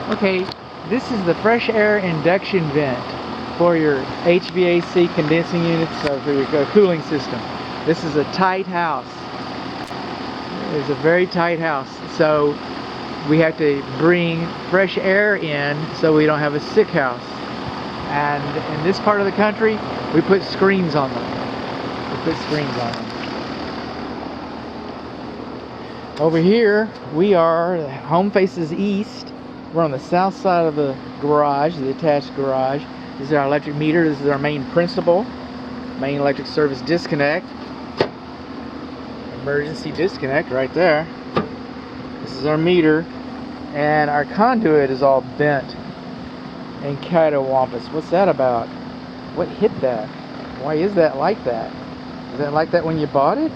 Okay, this is the fresh air induction vent for your HVAC condensing units, for your cooling system. This is a tight house. It's a very tight house, so we have to bring fresh air in so we don't have a sick house. And in this part of the country, we put screens on them. Over here, we are, home faces east. We're on the south side of the garage, the attached garage. This is our electric meter. This is our main principal, main electric service disconnect. Emergency disconnect right there. This is our meter. And our conduit is all bent and catawampus. What's that about? What hit that? Why is that like that? Is that like that when you bought it?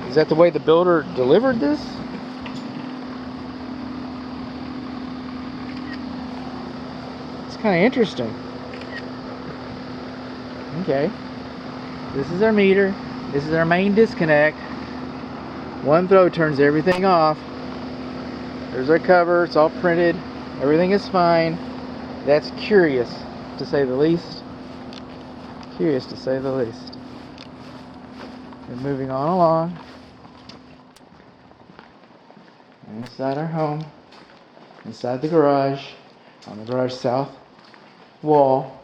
Is that the way the builder delivered this? It's kind of interesting. Okay. This is our meter. This is our main disconnect. One throw turns everything off. There's our cover. It's all printed. Everything is fine. That's curious, to say the least. Curious, to say the least. And moving on along. Inside our home. Inside the garage. On the garage south wall.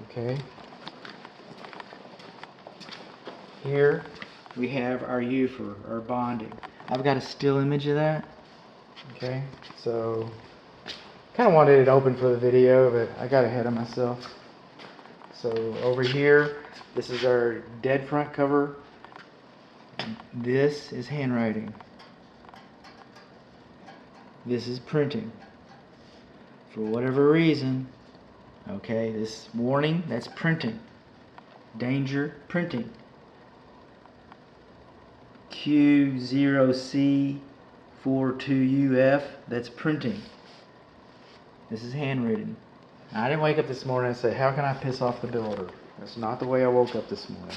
Okay. Here we have our U for our bonding. I've got a still image of that. Okay, so kind of wanted it open for the video, but I got ahead of myself. So over here, this is our dead front cover. This is handwriting. This is printing. For whatever reason, okay, this warning, that's printing. Danger, printing. Q0C42UF, that's printing. This is handwritten. I didn't wake up this morning and say, how can I piss off the builder? That's not the way I woke up this morning.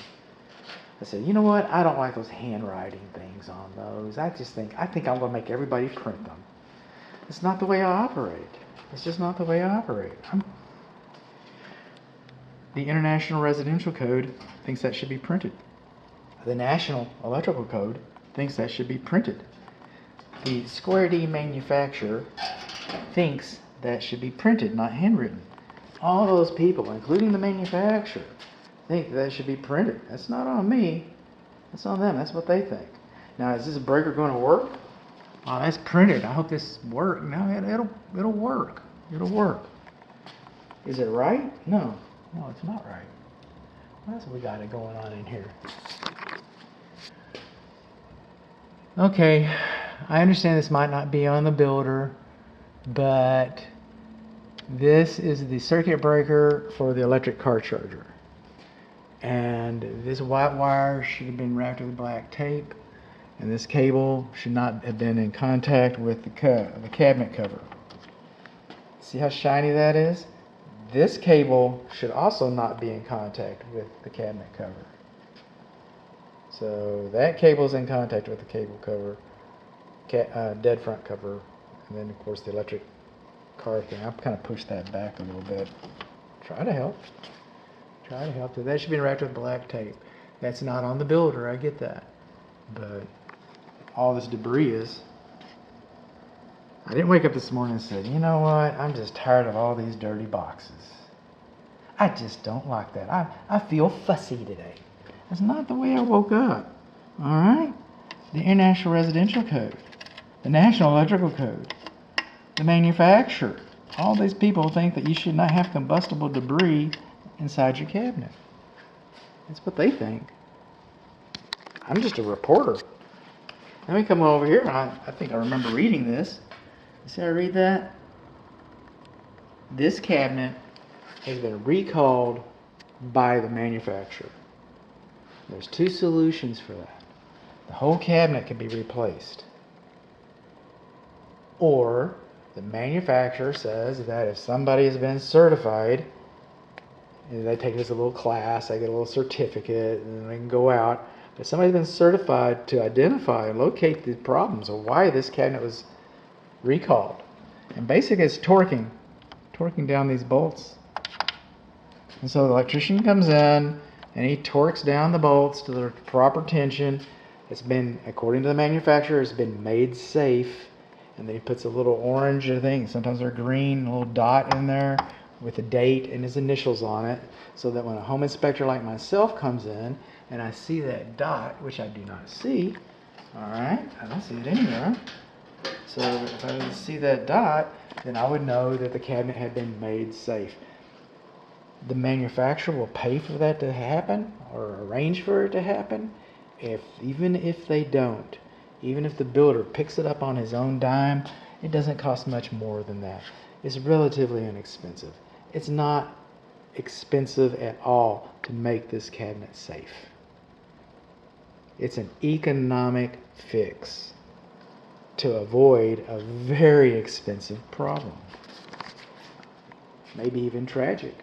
I said, you know what? I don't like those handwriting things on those. I think I'm going to make everybody print them. It's not the way I operate. It's just not the way I operate. The International Residential Code thinks that should be printed. The National Electrical Code thinks that should be printed. The Square D manufacturer thinks that should be printed, not handwritten. All those people, including the manufacturer, think that should be printed. That's not on me. That's on them. That's what they think. Now, is this breaker going to work? Oh, that's printed. I hope this works. No, it'll work. It'll work. Is it right? No, it's not right. What else have we got going on in here? Okay, I understand this might not be on the builder, but this is the circuit breaker for the electric car charger. And this white wire should have been wrapped with black tape, and this cable should not have been in contact with the cabinet cover. See how shiny that is? This cable should also not be in contact with the cabinet cover. So that cable's in contact with the cable cover, dead front cover, and then of course the electric car thing. I've kind of pushed that back a little bit. Try to help. That should be wrapped with black tape. That's not on the builder, I get that. But all this debris is. I didn't wake up this morning and say, you know what, I'm just tired of all these dirty boxes. I just don't like that. I feel fussy today. That's not the way I woke up. Alright? The International Residential Code, the National Electrical Code, the manufacturer. All these people think that you should not have combustible debris inside your cabinet. That's what they think. I'm just a reporter. Let me come over here. I think I remember reading this. You see I read that? This cabinet has been recalled by the manufacturer. There's two solutions for that. The whole cabinet can be replaced. Or the manufacturer says that if somebody has been certified, and they take this a little class, they get a little certificate, and they can go out, But somebody's been certified to identify and locate the problems or why this cabinet was recalled. And basically it's torquing down these bolts. And so the electrician comes in and he torques down the bolts to the proper tension. It's been, according to the manufacturer, it's been made safe. And then he puts a little orange thing, sometimes they're green, a little dot in there with a date and his initials on it, so that when a home inspector like myself comes in and I see that dot, which I do not see, all right, I don't see it anywhere. So if I didn't see that dot, then I would know that the cabinet had been made safe. The manufacturer will pay for that to happen or arrange for it to happen. Even if they don't, even if the builder picks it up on his own dime, it doesn't cost much more than that. It's relatively inexpensive. It's not expensive at all to make this cabinet safe. It's an economic fix to avoid a very expensive problem. Maybe even tragic.